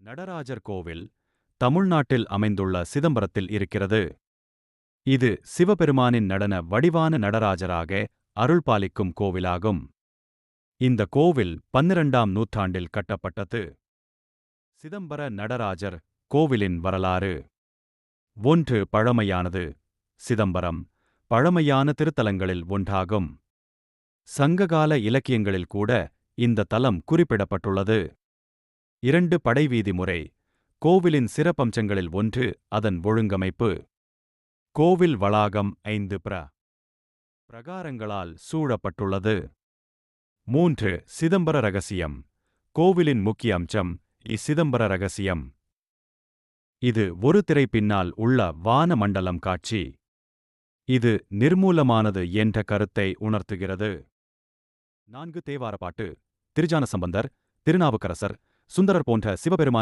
நடராஜர் கோவில் தமிழ்நாட்டில் அமைந்துள்ள சிதம்பரத்தில் இருக்கிறது. இது சிவபெருமானின் நடன வடிவான நடராஜராக அருள்பாலிக்கும் கோவிலாகும். இந்த கோவில் 12ஆம் நூற்றாண்டில் கட்டப்பட்டது. சிதம்பர நடராஜர் கோவிலின் வரலாறு. 1. பழமையானது. சிதம்பரம் பழமையான திருத்தலங்களில் ஒன்றாகும். சங்ககால இலக்கியங்களில் கூட இந்த தலம் குறிப்பிடப்பட்டுள்ளது. 2. படைவீதி முறை. கோவிலின் சிறப்பம்சங்களில் ஒன்று அதன் ஒழுங்கமைப்பு. கோவில் வளாகம் 5 பிரகாரங்களால் சூழப்பட்டுள்ளது. 3. சிதம்பர ரகசியம். கோவிலின் முக்கிய அம்சம் சிதம்பர ரகசியம். இது ஒரு திரை பின்னால் உள்ள வான மண்டலம் காட்சி. இது நிர்மூலமானது என்ற கருத்தை உணர்த்துகிறது. 4. தேவார பாட்டு. திருஞான சம்பந்தர், திருநாவுக்கரசர், சுந்தரர் போன்ற சிவபெருமான்